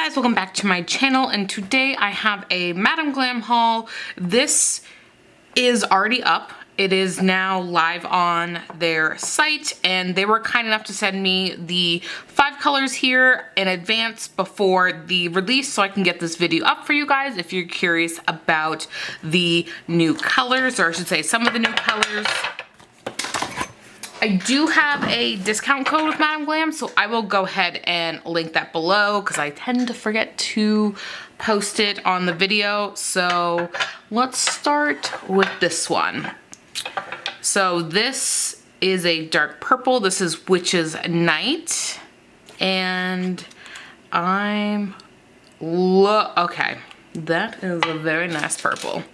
guys, welcome back to my channel, and today I have a Madam Glam haul. This is already up. It is now live on their site, and they were kind enough to send me the 5 colors here in advance before the release so I can get this video up for you guys if you're curious about the new colors, or I should say some of the new colors. I do have a discount code with Madam Glam, so I will go ahead and link that below because I tend to forget to post it on the video. So let's start with this one. So this is a dark purple. This is Witch's Night. And okay, that is a very nice purple.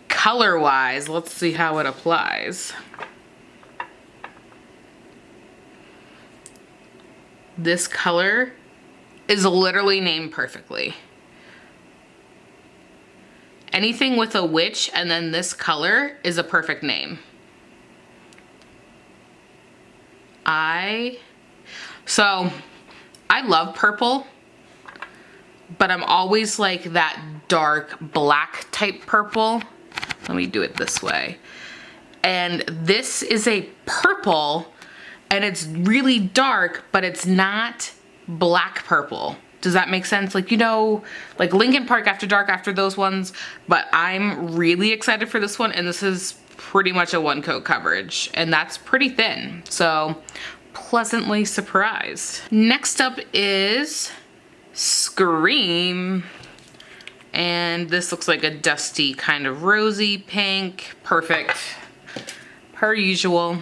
Color-wise, let's see how it applies. This color is literally named perfectly. Anything with a witch and then this color is a perfect name. So I love purple, but I'm always like that dark black type purple. Let me do it this way. And this is a purple, and it's really dark, but it's not black purple. Does that make sense? Like, you know, like Linkin Park After Dark, after those ones, but I'm really excited for this one, and this is pretty much a one coat coverage, and that's pretty thin, so pleasantly surprised. Next up is Scream, and this looks like a dusty kind of rosy pink. Perfect, per usual.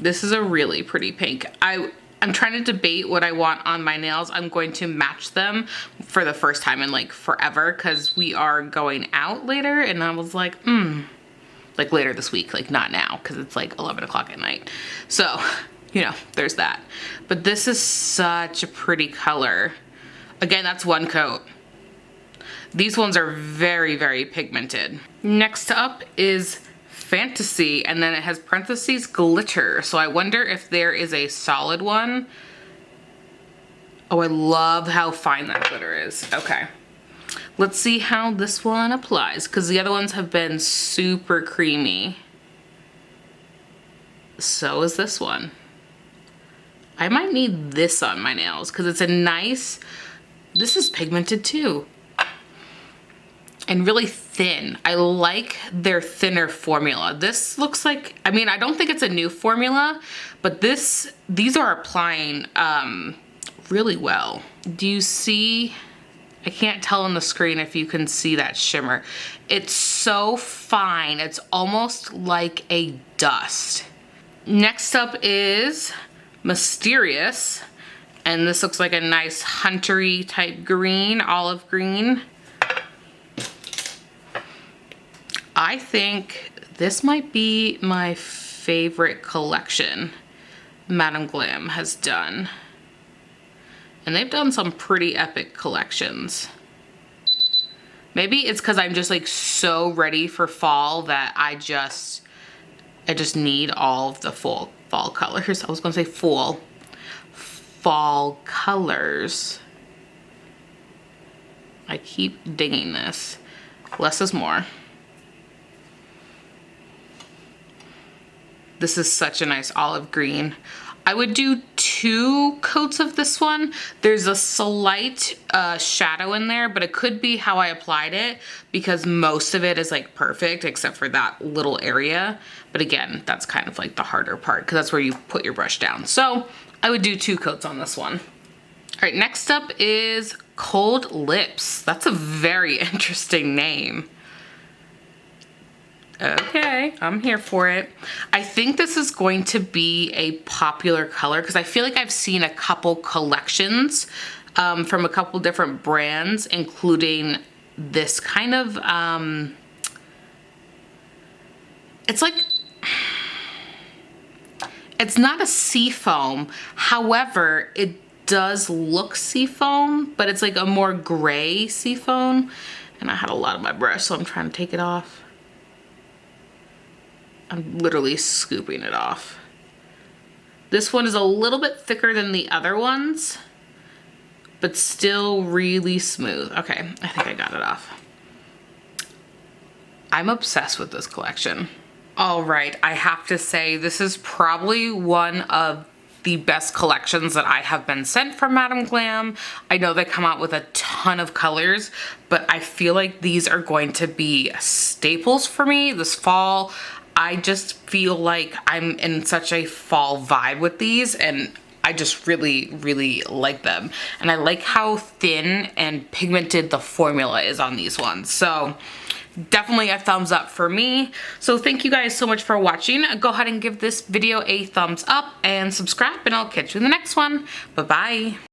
This is a really pretty pink. I'm trying to debate what I want on my nails. I'm going to match them for the first time in like forever because we are going out later, and I was like, like later this week, like not now because it's like 11 o'clock at night. So, you know, there's that. But this is such a pretty color. Again, that's one coat. These ones are very, very pigmented. Next up is Fantasy, and then it has parentheses glitter. So I wonder if there is a solid one. Oh, I love how fine that glitter is. Okay, let's see how this one applies because the other ones have been super creamy. So is this one. I might need this on my nails because it's a nice, this is pigmented too. And really thin. I like their thinner formula. This looks like, I mean, I don't think it's a new formula, but these are applying really well. Do you see? I can't tell on the screen if you can see that shimmer. It's so fine. It's almost like a dust. Next up is Mysterious. And this looks like a nice huntery type green, olive green. I think this might be my favorite collection Madam Glam has done. And they've done some pretty epic collections. Maybe it's because I'm just like so ready for fall that I just need all of the fall colors. I was gonna say fall colors. I keep digging this. Less is more. This is such a nice olive green. I would do 2 coats of this one. There's a slight shadow in there, but it could be how I applied it because most of it is like perfect except for that little area. But again, that's kind of like the harder part because that's where you put your brush down. So I would do 2 coats on this one. All right, next up is Cold Lips. That's a very interesting name. Okay, I'm here for it. I think this is going to be a popular color because I feel like I've seen a couple collections from a couple different brands, including this kind of, it's like, it's not a seafoam. However, it does look seafoam, but it's like a more gray seafoam. And I had a lot of my brush, so I'm trying to take it off. I'm literally scooping it off. This one is a little bit thicker than the other ones, but still really smooth. Okay, I think I got it off. I'm obsessed with this collection. All right, I have to say this is probably one of the best collections that I have been sent from Madam Glam. I know they come out with a ton of colors, but I feel like these are going to be staples for me this fall. I just feel like I'm in such a fall vibe with these, and I just really, really like them. And I like how thin and pigmented the formula is on these ones. So definitely a thumbs up for me. So thank you guys so much for watching. Go ahead and give this video a thumbs up and subscribe, and I'll catch you in the next one. Bye-bye.